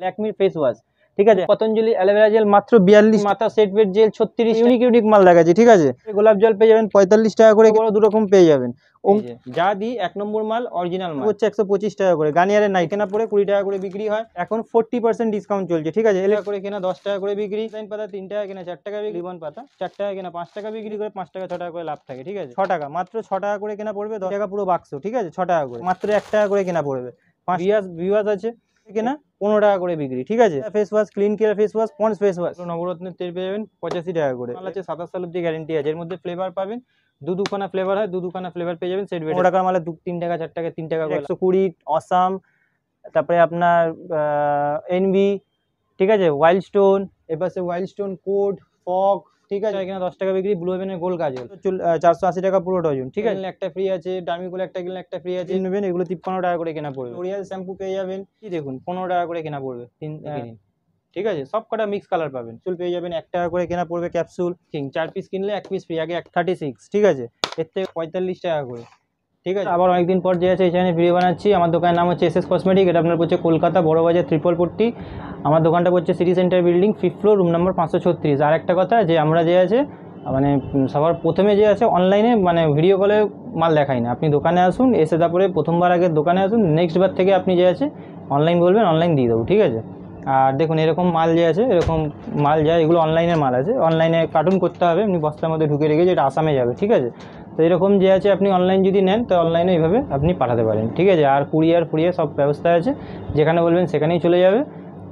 ল্যাকমির face wash, ঠিক আছে। Patanjali aloe vera gel মাত্র 42, মাথা সেট ওয়েট জেল 36, ইউনিক মাল দেখাচ্ছি, ঠিক আছে। গোলাপ জল পেয়ে যাবেন 45 টাকা করে, বড় 2 রকম পেয়ে যাবেন। যা দিই 1 নম্বর মাল অরিজিনাল মাল হচ্ছে 125 টাকা করে। গার্নিয়ারের নাইট কেনা পরে 20 টাকা করে বিক্রি হয়, এখন 40% ডিসকাউন্ট চলছে, ঠিক আছে। এলাকা করে কেনা 10 টাকা করে বিক্রি, ডিজাইন পাতা 3 টাকা কেনা 4 টাকা বিক্রি, রিবন পাতা 4 টাকা কেনা 5 টাকা বিক্রি করে 5 টাকা 6 টাকা করে লাভ থাকে, ঠিক আছে। 6 টাকা মাত্র 6 টাকা করে কেনা পড়বে, 10 টাকা পুরো বাক্স, ঠিক আছে। 6 টাকা করে মাত্র 1 টাকা করে কেনা পড়বে। 5 ভিউয়ার্স আছে কেনা 15 টাকা করে বিক্রি, ঠিক আছে। Face wash, clean care face wash, Pond's face wash, নবরত্নের তেল পেয়ে যাবেন 85 টাকা করে। মাল আছে 27 সাল অব্দি গ্যারেন্টি আছে। এর মধ্যে ফ্লেভার পাবেন, দুখানা ফ্লেভার হয়, দুখানা ফ্লেভার পেয়ে যাবেন সেট ওয়েট। 15 টাকার মালে 3 টাকা 4 টাকা 3 টাকা করে। 120 অসাম, তারপরে আপনার এনভি, ঠিক আছে। ওয়াইল্ড স্টোন, এপাশে ওয়াইল্ড স্টোন কোড ফগ, ঠিক আছে। এখানে 10 টাকা বিক্রি। ব্লু হেভেনের গোল কাজল 480 টাকা পুরো ডজন, ঠিক আছে। একটা ফ্রি আছে, ডার্মিগুলো একটা কিনলে একটা ফ্রি আছে, নেবেন। এগুলো 53 টাকা করে কেনা পড়বে। লরিয়াল শ্যাম্পু পেয়ে যাবেন, কি দেখুন 15 টাকা করে কেনা পড়বে, 3 কিনুন, ঠিক আছে। সব কটা মিক্স কালার পাবেন। চুল পেয়ে যাবেন 1 টাকা করে কেনা পড়বে ক্যাপসুল, 4 পিস কিনলে 1 পিস ফ্রি, আগে 36, ঠিক আছে। এর থেকে 45 টাকা করে, ঠিক আছে। আবার অনেকদিন পর যে আছে এই চ্যানেলে ভিডিও বানাচ্ছি। আমার দোকানের নাম হচ্ছে এসএস কসমেটিক, এটা আপনার পড়ছে কলকাতা বড়বাজার ত্রিপলপট্টি। আমার দোকানটা পড়ছে city centre building, 5th floor, room number 536। আর একটা কথা যে আমরা যে আছে মানে সবার প্রথমে যে আছে অনলাইনে মানে ভিডিও কলে মাল দেখাই না, আপনি দোকানে আসুন, এসে তারপরে প্রথমবার আগে দোকানে আসুন, নেক্সট বার থেকে আপনি যে আছে অনলাইন বলবেন, অনলাইন দিয়ে দেবো, ঠিক আছে। আর দেখুন এরকম মাল যে আছে, এরকম মাল যায়, এগুলো অনলাইনের মাল আছে। অনলাইনে কার্টুন করতে হবে, এমনি বস্তার মধ্যে ঢুকে রেখেছে, এটা আসামে যাবে, ঠিক আছে। তো এরকম যে আছে আপনি অনলাইন যদি নেন তো অনলাইনে এইভাবে আপনি পাঠাতে পারেন, ঠিক আছে। আর কুরিয়ার সব ব্যবস্থা আছে, যেখানে বলবেন সেখানেই চলে যাবে।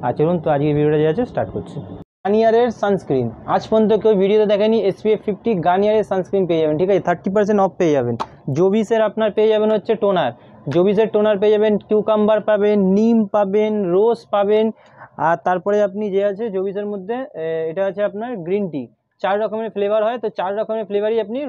আর চলুন তো আজকে ভিডিওটা যে আছে স্টার্ট করছি। গার্নিয়ারের সানস্ক্রিন আজ পর্যন্ত কেউ ভিডিওতে দেখেনি। SPF 50 গার্নিয়ারের সানস্ক্রিন পেয়ে যাবেন, ঠিক আছে। 30% অফ পেয়ে যাবেন। জোবিসের আপনার পেয়ে যাবেন হচ্ছে টোনার, জোবিসের টোনার পেয়ে যাবেন, কিউকাম্বার পাবেন, নিম পাবেন, রোজ পাবেন। আর তারপরে আপনি যে আছে জোবিসের মধ্যে এটা আছে আপনার গ্রিন টি, 4 রকমের ফ্লেভার হয়, তো 4 রকমের ফ্লেভারই আপনি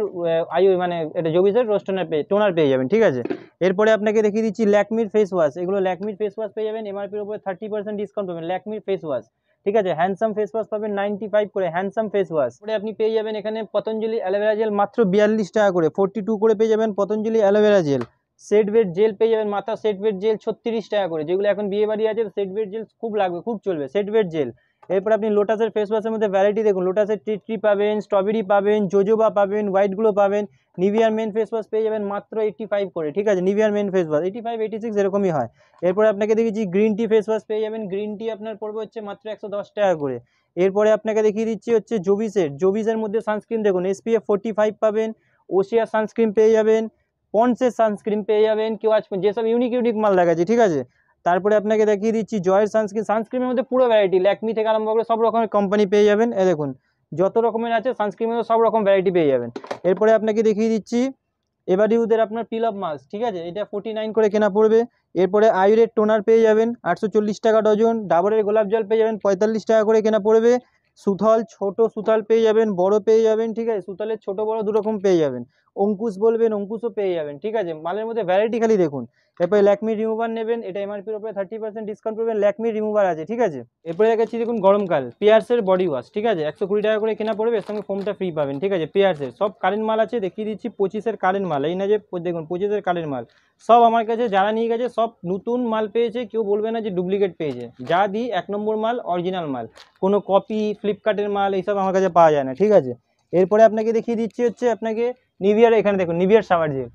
মানে এটা জোবিসের রোজ টোনার পেয়ে যাবেন, ঠিক আছে। এরপরে আপনাকে দেখিয়ে দিচ্ছি ল্যাকমির ফেস ওয়াশ, এগুলো ল্যাকমির ফেস ওয়াশ পেয়ে যাবেন, এমআরপির উপরে 30% ডিসকাউন্ট পাবেন, ল্যাকমির ফেস ওয়াশ, ঠিক আছে। হ্যান্ডসাম ফেস ওয়াশ পাবেন 95 করে, হ্যান্ডসাম ফেস ওয়াশ। পরে আপনি পেয়ে যাবেন এখানে পতঞ্জলি অ্যালোভেরা জেল মাত্র 42 টাকা করে, 42 করে পেয়ে যাবেন Patanjali aloe vera gel. Set wait jail পেয়ে যাবেন, মাথা সেট ওয়েট জেল 36 টাকা করে, যেগুলো এখন বিয়ে বাড়ি আছে সেট ওয়েট জেল খুব লাগবে, খুব চলবে সেট ওয়েট জেল। এরপর আপনি লোটাসের ফেস ওয়াশের মধ্যে ভ্যারাইটি দেখুন, লোটাসের ট্রি পাবেন, স্ট্রবেরি পাবেন, জোজোবা পাবেন, হোয়াইটগুলো পাবেন। নিভিয়ার মেন ফেস ওয়াশ পেয়ে যাবেন মাত্র 85 করে, ঠিক আছে। নিভিয়ার মেন ফেস ওয়াশ 85 86 এরকমই হয়। এরপরে আপনাকে দেখেছি গ্রিন টি ফেস ওয়াশ পেয়ে যাবেন, গ্রিন টি আপনার পড়বে হচ্ছে মাত্র 110 টাকা করে। এরপরে আপনাকে দেখিয়ে দিচ্ছি হচ্ছে জোবিসের মধ্যে সানস্ক্রিন দেখুন, SPF 45 পাবেন, ওশিয়া সানস্ক্রিন পেয়ে যাবেন, পন্ডসের সানস্ক্রিন পেয়ে যাবেন। কেউ আজ যেসব ইউনিক মাল দেখাচ্ছে, ঠিক আছে। তারপরে আপনাকে দেখিয়ে দিচ্ছি জয়ের সানস্ক্রিনের মধ্যে পুরো ভ্যারাইটি, ল্যাকমি থেকে আরম্ভ করে সব রকমের কোম্পানি পেয়ে যাবেন। এ দেখুন যত রকমের আছে সানস্ক্রিনের মধ্যে সব রকম ভ্যারাইটি পেয়ে যাবেন। এরপরে আপনাকে দেখিয়ে দিচ্ছি এভারিউদের আপনার পিল আপ মাস্ক, ঠিক আছে, এটা 49 করে কেনা পড়বে। এরপরে আয়ুরের টোনার পেয়ে যাবেন 840 টাকা ডজন। ডাবরের গোলাপ জল পেয়ে যাবেন 45 টাকা করে কেনা পড়বে। সুথল ছোট সুথল পেয়ে যাবেন, বড় পেয়ে যাবেন, ঠিক আছে। সুথলের ছোট বড় 2 রকম পেয়ে যাবেন। অঙ্কুশ বলবেন অঙ্কুশও পেয়ে যাবেন, ঠিক আছে। মালের মধ্যে ভ্যারাইটি খালি দেখুন। এরপরে ল্যাকমি রিমুভার নেবেন, এটা এমআরপির উপরে 30% ডিসকাউন্ট পাবেন, ল্যাকমি রিমুভার আছে, ঠিক আছে। এরপরে দেখাচ্ছি দেখুন গরমকাল পিয়ার্সের বডি ওয়াশ, ঠিক আছে, 120 টাকা করে কেনা পড়বে, এর সঙ্গে ফোমটা ফ্রি পাবেন, ঠিক আছে। পিয়ার্সের সব কারেন্ট মাল আছে, দেখিয়ে দিচ্ছি 25-এর কারেন্ট মাল, এই না যে দেখুন 25-এর কারেন্ট মাল সব আমার কাছে যারা নিয়ে গেছে সব নতুন মাল পেয়েছে, কেউ বলবে না যে ডুপ্লিকেট পেয়েছে। যা দিই 1 নম্বর মাল অরিজিনাল মাল, কোনো কপি ফ্লিপকার্টের মাল এইসব আমার কাছে পাওয়া যায় না, ঠিক আছে। এরপরে আপনাকে দেখিয়ে দিচ্ছি হচ্ছে আপনাকে নিভিয়ার, এখানে দেখুন নিভিয়ার শাওয়ার জেল,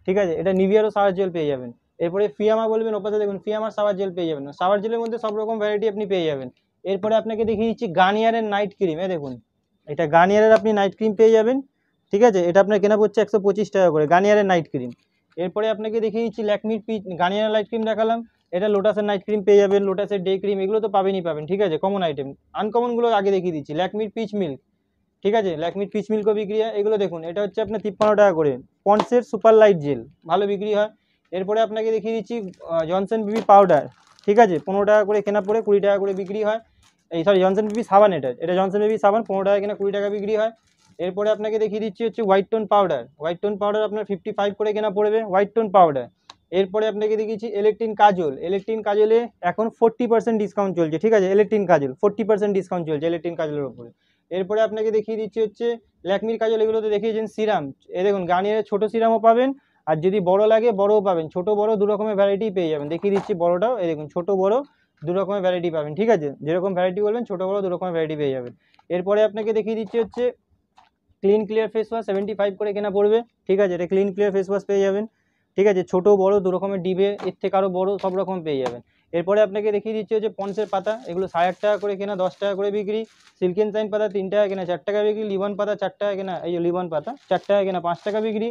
ঠিক আছে, এটা নিভিয়ারও শাওয়ার জেল পেয়ে যাবেন। এরপরে ফিয়ামা বলবেন, ওপাশে দেখুন ফিয়ামার শাওয়ার জেল পেয়ে যাবেন, শাওয়ার জেলের মধ্যে সব রকম ভ্যারাইটি আপনি পেয়ে যাবেন। এরপরে আপনাকে দেখিয়ে দিচ্ছি গার্নিয়ারের নাইট ক্রিম, দেখুন এটা গার্নিয়ারের আপনি নাইট ক্রিম পেয়ে যাবেন, ঠিক আছে। এটা আপনার কেনা পড়ছে 125 টাকা করে, গার্নিয়ারের নাইট ক্রিম। এরপরে আপনাকে দেখিয়ে দিচ্ছি ল্যাকমির গার্নিয়ারের নাইট ক্রিম দেখালাম, এটা লোটাসের নাইট ক্রিম পেয়ে যাবেন, লোটাসের ডে ক্রিম, এগুলো তো পাবেনই পাবেন, ঠিক আছে, কমন আইটেম। আনকমনগুলো আগে দেখিয়ে দিচ্ছি, ল্যাকমির পিচ মিল্ক, ঠিক আছে, ল্যাকমির পিচ মিল্কও বিক্রি হয়, এগুলো দেখুন এটা হচ্ছে আপনার 53 টাকা করে। পন্ডসের সুপার লাইট জেল ভালো বিক্রি হয়। এরপরে আপনাকে দেখিয়ে দিচ্ছি জনসন বেবি পাউডার, ঠিক আছে, 15 টাকা করে কেনা পড়ে 20 টাকা করে বিক্রি হয়। এই সরি জনসন বেবি সাবান, এটা জনসন বেবি সাবান 15 টাকা কেনা 20 টাকা বিক্রি হয়। এরপরে আপনাকে দেখিয়ে দিচ্ছি হচ্ছে হোয়াইট টোন পাউডার আপনার 55 করে কেনা পড়বে, হোয়াইট টোন পাউডার। এরপরে আপনাকে দেখিয়েছি ইলেকট্রিন কাজলে এখন 40% ডিসকাউন্ট চলছে, ঠিক আছে, ইলেকট্রিন কাজল 40% ডিসকাউন্ট চলছে ইলেকট্রিন কাজলের উপরে। এরপরে আপনাকে দেখিয়ে দিচ্ছি হচ্ছে ল্যাকমির কাজল, এগুলোতে দেখিয়েছেন সিরাম, এ দেখুন গার্নিয়ারের ছোট সিরামও পাবেন, আর যদি বড় লাগে বড়ও পাবেন, ছোট বড় 2 রকমের ভ্যারাইটি পেয়ে যাবেন। দেখিয়ে দিচ্ছি বড়টাও, এই দেখুন ছোট বড় দু রকমের ভ্যারাইটি পাবেন, ঠিক আছে, যেরকম ভ্যারাইটি বলবেন ছোটো বড়ো দু রকমের ভ্যারাইটি পেয়ে যাবেন। এরপরে আপনাকে দেখিয়ে দিচ্ছি হচ্ছে ক্লিন ক্লিয়ার ফেস ওয়াশ 75 করে কেনা পড়বে, ঠিক আছে, এটা ক্লিন ক্লিয়ার ফেস ওয়াশ পেয়ে যাবেন, ঠিক আছে, ছোটো বড়ো দু রকমের ডিবে, এর থেকে আরও বড়ো সব রকম পেয়ে যাবেন। এরপরে আপনাকে দেখিয়ে দিচ্ছি হচ্ছে পন্সের পাতা, এগুলো 8.5 টাকা করে কেনা, 10 টাকা করে বিক্রি। সিল্কেন সাইন পাতা 3 টাকা কেনা, 4 টাকা বিক্রি। লিবন পাতা 4 টাকা কেনা, এই লিবন পাতা 4 টাকা কেনা, 5 টাকা বিক্রি।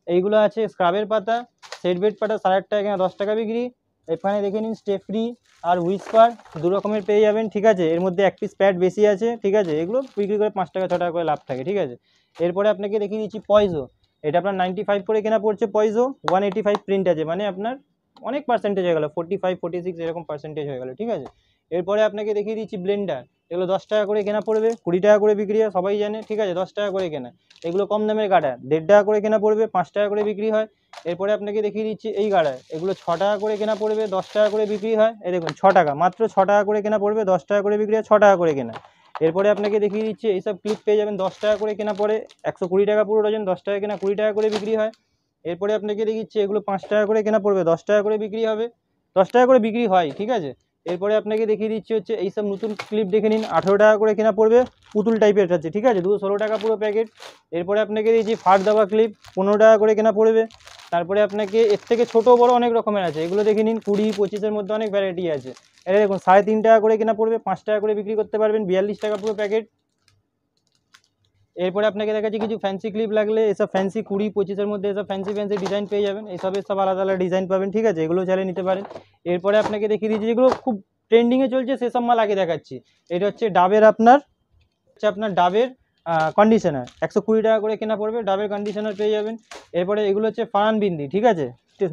এইগুলো আছে স্ক্রাবের পাতা, সেট বেড পাতা 8.5 টাকা কেনা, 10 টাকা বিক্রি। এখানে দেখে নিন স্টেফ্রি আর হুইস্পার দু রকমের পেয়ে যাবেন, ঠিক আছে, এর মধ্যে এক পিস প্যাড বেশি আছে, ঠিক আছে, এগুলো বিক্রি করে 5 টাকা 6 টাকা করে লাভ থাকে, ঠিক আছে। এরপরে আপনাকে দেখিয়ে দিচ্ছি পয়জো, এটা আপনার 95 করে কেনা পড়ছে পয়জো, 185 প্রিন্ট আছে, মানে আপনার অনেক পার্সেন্টেজ হয়ে গেল, 45 46 এরকম পার্সেন্টেজ হয়ে গেল, ঠিক আছে। এরপরে আপনাকে দেখিয়ে দিচ্ছি ব্লেন্ডার, এগুলো 10 টাকা করে কেনা পড়বে, 20 টাকা করে বিক্রি হয়, সবাই জানে, ঠিক আছে, 10 টাকা করে কেনা। এগুলো কম দামের গাড়া, 1.5 টাকা করে কেনা পড়বে, 5 টাকা করে বিক্রি হয়। এরপরে আপনাকে দেখিয়ে দিচ্ছি এই গাড়া, এগুলো 6 টাকা করে কেনা পড়বে, 10 টাকা করে বিক্রি হয়। এই দেখুন 6 টাকা, মাত্র 6 টাকা করে কেনা পড়বে, 10 টাকা করে বিক্রি হয়, 6 টাকা করে কেনা। এরপরে আপনাকে দেখিয়ে দিচ্ছি এইসব ক্লিপ পেয়ে যাবেন 10 টাকা করে কেনা পড়ে, 120 টাকা পুরো ডজন, 10 টাকা কেনা, 20 টাকা করে বিক্রি হয়। এরপরে আপনাকে দেখিয়েছি এগুলো 5 টাকা করে কেনা পড়বে, 10 টাকা করে বিক্রি হবে, 10 টাকা করে বিক্রি হয়, ঠিক আছে। এরপরে আপনাকে দেখিয়ে দিচ্ছি হচ্ছে এইসব নতুন ক্লিপ দেখে নিন, 18 টাকা করে কেনা পড়বে, পুতুল টাইপের আছে, ঠিক আছে, 216 টাকা পুরো প্যাকেট। এরপরে আপনাকে দিয়েছি ফাট দেওয়া ক্লিপ 15 টাকা করে কেনা পড়বে। তারপরে আপনাকে এর থেকে ছোটো বড়ো অনেক রকমের আছে, এগুলো দেখে নিন 20 25-এর মধ্যে অনেক ভ্যারাইটি আছে। এটা দেখুন 3.5 টাকা করে কেনা পড়বে, 5 টাকা করে বিক্রি করতে পারবেন, 42 টাকা পুরো প্যাকেট। এরপরে আপনাকে দেখাচ্ছি কিছু ফ্যান্সি ক্লিপ লাগলে, এসব ফ্যান্সি 20 25-এর মধ্যে এসব ফ্যান্সি ডিজাইন পেয়ে যাবেন, এসবের সব আলাদা আলাদা ডিজাইন পাবেন, ঠিক আছে, এগুলো চাইলে নিতে পারেন। এরপরে আপনাকে দেখিয়ে দিচ্ছি যেগুলো খুব ট্রেন্ডিংয়ে চলছে সেসব মাল আগে দেখাচ্ছি। এটা হচ্ছে ডাবের আপনার ডাবের কন্ডিশনার, 120 টাকা করে কেনা পড়বে, ডাবের কন্ডিশনার পেয়ে যাবেন। এরপরে এগুলো হচ্ছে ফারান বিন্দি, ঠিক আছে,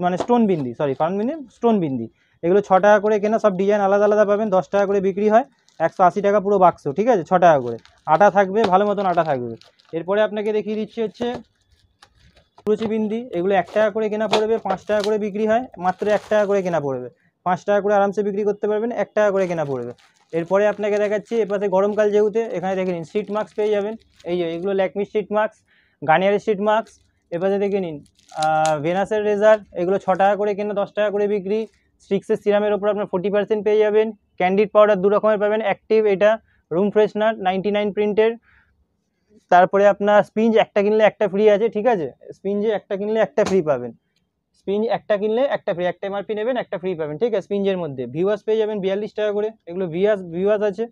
মানে স্টোন বিন্দি, সরি ফারান বিন্দি স্টোন বিন্দি, এগুলো 6 টাকা করে কেনা, সব ডিজাইন আলাদা আলাদা পাবেন, 10 টাকা করে বিক্রি হয়, 180 টাকা পুরো বাক্স, ঠিক আছে, 6 টাকা করে, আটা থাকবে, ভালো মতন আটা থাকবে। এরপরে আপনাকে দেখিয়ে দিচ্ছি হচ্ছে রুচি বিন্দি, এগুলো 1 টাকা করে কেনা পড়বে, 5 টাকা করে বিক্রি হয়, মাত্র 1 টাকা করে কেনা পড়বে, 5 টাকা করে আরামসে বিক্রি করতে পারবেন, 1 টাকা করে কেনা পড়বে। এরপরে আপনাকে দেখাচ্ছি এপাশে গরমকাল যেহেতু, এখানে দেখে নিন স্ট্রিট মাস্ক পেয়ে যাবেন, এই যে এগুলো ল্যাকমি স্ট্রিট মাস্ক, গার্নিয়ারের স্ট্রিট মাস্ক। এপাশে দেখে নিন ভেনাসের রেজার, এগুলো 6 টাকা করে কেনা, 10 টাকা করে বিক্রি। স্ট্রিক্সের সিরামের ওপর আপনার 40% পেয়ে যাবেন। ক্যান্ডিড পাউডার 2 রকমের পাবেন, অ্যাক্টিভ, এটা রুম ফ্রেশনার 99 প্রিন্টের। তারপরে আপনার স্পিঞ্জ একটা কিনলে একটা ফ্রি আছে, ঠিক আছে, স্পিঞ্জে একটা কিনলে একটা ফ্রি পাবেন, স্পিঞ্জ একটা কিনলে একটা ফ্রি, একটা এমআরপি নেবেন একটা ফ্রি পাবেন, ঠিক আছে। স্পিঞ্জের মধ্যে ভিওয়াস পেয়ে যাবেন 42 টাকা করে, এগুলো ভিওয়াস আছে।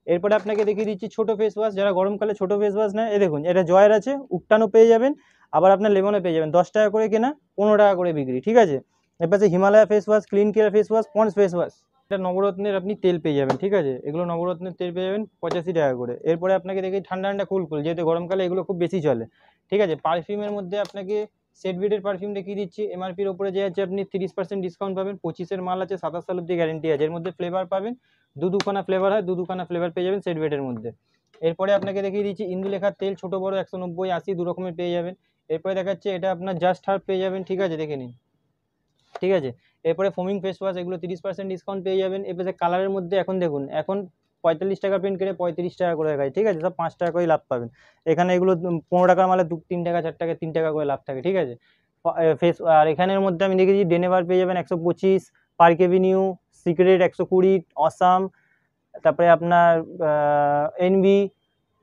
এরপরে আপনাকে দেখিয়ে দিচ্ছি ছোটো ফেস ওয়াশ, যারা গরমকালে ছোটো ফেস ওয়াশ নেয়, এই দেখুন এটা জয়ের আছে, উকটানও পেয়ে যাবেন, আবার আপনার লেমনও পেয়ে যাবেন, 10 টাকা করে কেনা, 15 টাকা করে বিক্রি, ঠিক আছে। এরপর Himalaya face wash, clean care face wash, Pond's face wash, এটা নবরত্নের আপনি তেল পেয়ে যাবেন, ঠিক আছে, এগুলো নবরত্নের তেল পেয়ে যাবেন 85 টাকা করে। এরপরে আপনাকে দেখি ঠান্ডা ঠান্ডা কুল, যেহেতু গরমকালে এগুলো খুব বেশি চলে, ঠিক আছে। পারফিউমের মধ্যে আপনাকে সেট বিডের পারফিউম দেখিয়ে দিচ্ছি, এমআরপির ওপরে যে আছে আপনি 30% ডিসকাউন্ট পাবেন, 25-এর মাল আছে, 27 সাল অব্দি গ্যারেন্টি আছে। এর মধ্যে ফ্লেভার পাবেন, দুখানা ফ্লেভার হয়, দুখানা ফ্লেভার পেয়ে যাবেন সেট বিডের মধ্যে। এরপরে আপনাকে দেখিয়ে দিচ্ছি ইন্দুলেখার তেল, ছোটো বড়ো 190 80 দু রকমের পেয়ে যাবেন। এরপরে দেখাচ্ছে এটা আপনার জাস্ট হার্ব পেয়ে যাবেন, ঠিক আছে, দেখে নিন, ঠিক আছে। এরপরে ফোমিং ফেস ওয়াশ, এগুলো 30% ডিসকাউন্ট পেয়ে যাবেন। এরপরে কালারের মধ্যে এখন দেখুন, এখন 45 টাকা প্রিন্ট করে 35 টাকা করে দেখায়, ঠিক আছে, সব 5 টাকা করে লাভ পাবেন। এখানে এগুলো 15 টাকার মালে 3 টাকা 4 টাকা 3 টাকা করে লাভ থাকে, ঠিক আছে। ফেস আর এখানের মধ্যে আমি দেখেছি ডেনেভার পেয়ে যাবেন 125, পার্ক এভিনিউ, সিক্রেট 120, অসাম, তারপরে আপনার এনভি,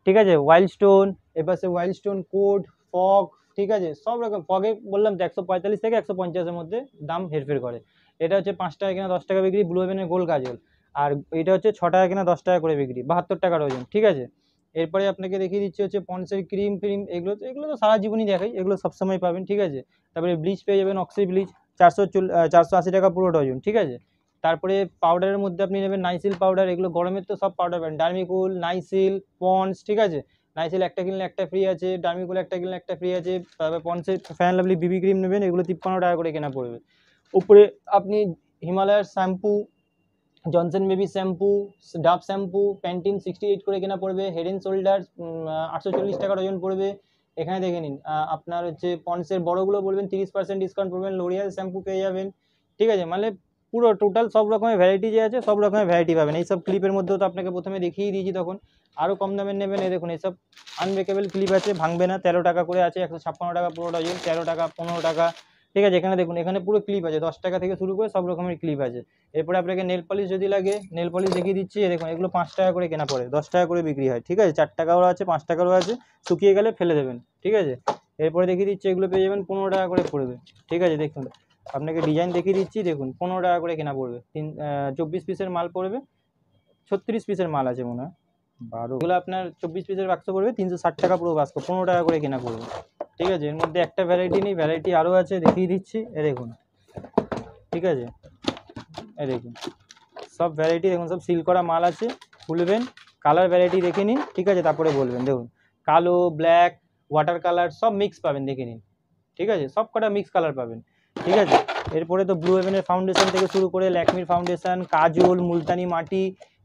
ঠিক আছে, ওয়াইল্ড স্টোন, এপাশে ওয়াইল্ড স্টোন, কোড, ফগ, ঠিক আছে, সব রকম। ফগে বললাম তো 145 থেকে 150-এর মধ্যে দাম হেরফের করে। এটা হচ্ছে 5 টাকা কিনা 10 টাকা বিক্রি, ব্লু হেভেনের গোল কাজল, আর এটা হচ্ছে 6 টাকা কিনা 10 টাকা করে বিক্রি, 72 টাকার ওজন, ঠিক আছে। এরপরে আপনাকে দেখিয়ে দিচ্ছি হচ্ছে পন্সের ক্রিম এগুলো তো সারা জীবনই দেখাই, এগুলো সবসময় পাবেন, ঠিক আছে। তারপরে ব্লিচ পেয়ে যাবেন, অক্সি ব্লিচ 480 টাকা পুরো ডজন, ঠিক আছে। তারপরে পাউডারের মধ্যে আপনি নেবেন নাইসিল পাউডার, এগুলো গরমের তো সব পাউডার পাবেন, ডার্মিকুল, নাইসিল, পন্ডস, ঠিক আছে। নাইসিল একটা কিনলে একটা ফ্রি আছে, ডার্মিকুল একটা কিনলে একটা ফ্রি আছে। তারপরে পন্ডসের ফ্যান লাভলি বিবি ক্রিম নেবেন, এগুলো 53 টাকা করে কেনা পড়বে। উপরে আপনি হিমালয়ার shampoo, Johnson baby shampoo, Dove shampoo, Pantene 68 করে কেনা পড়বে। হেড অ্যান্ড শোল্ডার 840 টাকার ওজন পড়বে। এখানে দেখে নিন আপনার হচ্ছে পন্ডসের বড়গুলো বলবেন 30% ডিসকাউন্ট পাবেন। লোরিয়াল শ্যাম্পু পেয়ে যাবেন, ঠিক আছে, মানে পুরো টোটাল সব রকমের ভ্যারাইটি যে আছে সব রকমের ভ্যারাইটি পাবেন। এইসব ক্লিপের মধ্যেও তো আপনাকে প্রথমে দেখিয়ে দিয়েছি, তখন আরও কম দামের নেবেন। এই দেখুন এইসব আনব্রেকেবল ক্লিপ আছে, ভাঙবে না, 13 টাকা করে আছে, 156 টাকা পুরো ডজন, 13 টাকা 15 টাকা, ঠিক আছে। এখানে দেখুন, এখানে পুরো ক্লিপ আছে, 10 টাকা থেকে শুরু করে সব রকমের ক্লিপ আছে। এরপরে আপনাকে নেল পলিশ যদি লাগে, নেল পলিশ দেখিয়ে দিচ্ছি। দেখুন এগুলো 5 টাকা করে কেনা পড়ে, 10 টাকা করে বিক্রি হয়। ঠিক আছে, 4 টাকারও আছে, 5 টাকারও আছে, শুকিয়ে গেলে ফেলে দেবেন। ঠিক আছে, এরপরে দেখিয়ে দিচ্ছি, এগুলো পেয়ে যাবেন 15 টাকা করে পড়বে। ঠিক আছে, দেখুন আপনাকে ডিজাইন দেখিয়ে দিচ্ছি। দেখুন 15 টাকা করে কেনা পড়বে, 24 পিসের মাল পড়বে, 36 পিসের মাল আছে মনে হয়, 12। এগুলো আপনার 24 পিসের বাক্স পড়বে 360 টাকা পুরো বাক্স, 15 টাকা করে কেনা পড়বে। ঠিক আছে, এর মধ্যে একটা ভ্যারাইটি নেই, ভ্যারাইটি আরও আছে, দেখিয়ে দিচ্ছি। এ দেখুন, ঠিক আছে, এ দেখুন সব ভ্যারাইটি, দেখুন সব সিল করা মাল আছে, খুলবেন, কালার ভ্যারাইটি দেখে নিন। ঠিক আছে, তারপরে বলবেন। দেখুন কালো, ব্ল্যাক, ওয়াটার কালার সব মিক্স পাবেন, দেখে নিন। ঠিক আছে, সব কটা মিক্স কালার পাবেন। ঠিক আছে, এরপরে তো ব্লু হেভেনের ফাউন্ডেশন থেকে শুরু করে ল্যাকমির ফাউন্ডেশন, কাজল, মুলতানি মাটি,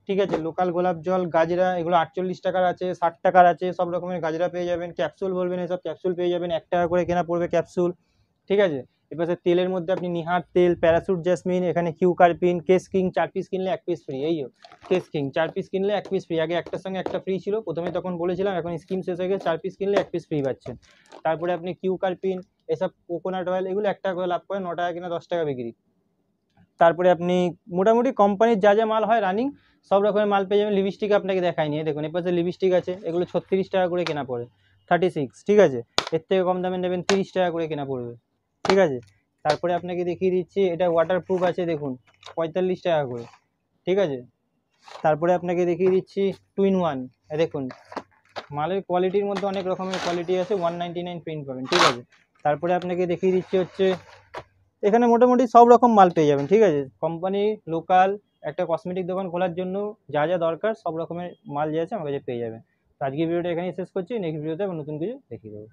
ঠিক আছে, লোকাল গোলাপ জল, গাজরা, এগুলো 48 টাকার আছে, 60 টাকার আছে, সব রকমের গাজরা পেয়ে যাবেন। ক্যাপসুল বলবেন, এসব ক্যাপসুল পেয়ে যাবেন, 1 টাকা করে কেনা পড়বে ক্যাপসুল। ঠিক আছে, এবার তেলের মধ্যে আপনি নিহার তেল, প্যারাসুট জেসমিন, এখানে কিউ কার্পিন, কেস কিং, 4 পিস কিনলে 1 পিস ফ্রি। এই কেস কিং 4 পিস কিনলে 1 পিস ফ্রি, আগে একটার সঙ্গে একটা ফ্রি ছিল, প্রথমে তখন বলেছিলাম, এখন স্কিম শেষ হয়ে গেছে, 4 পিস কিনলে 1 পিস ফ্রি পাচ্ছেন। তারপরে আপনি কিউ কার্পিন, এসব কোকোনাট অয়েল, এগুলো 1 টাকা করে লাভ করে, 9 টাকা কিনা 10 টাকা বিক্রি। তারপরে আপনি মোটামুটি কোম্পানির যা যা মাল হয় রানিং, সব রকমের মাল পেয়ে যাবেন। লিপস্টিক আপনাকে দেখায়নি, দেখুন এর পাশে লিপস্টিক আছে, এগুলো 36 টাকা করে কেনা পড়ে, 36। ঠিক আছে, এর থেকে কম দামে নেবেন 30 টাকা করে কেনা পড়বে। ঠিক আছে, তারপরে আপনাকে দেখিয়ে দিচ্ছি, এটা ওয়াটারপ্রুফ আছে, দেখুন 45 টাকা করে। ঠিক আছে, তারপরে আপনাকে দেখিয়ে দিচ্ছি 2 in 1, দেখুন মালের কোয়ালিটির মধ্যে অনেক রকমের কোয়ালিটি আছে, 199 প্রিন্ট পাবেন। ঠিক আছে, তারপরে আপনাকে দেখিয়ে দিচ্ছি হচ্ছে, এখানে মোটামুটি সব রকম মাল পেয়ে যাবেন। ঠিক আছে, কোম্পানি লোকাল একটা কসমেটিক দোকান খোলার জন্য যা যা দরকার সব রকমের মাল যে আছে আমার কাছে পেয়ে যাবেন। তো আজকের ভিডিওটা এখানেই শেষ করছি, নেক্সট ভিডিওতে আবার নতুন কিছু দেখিয়ে দেবো।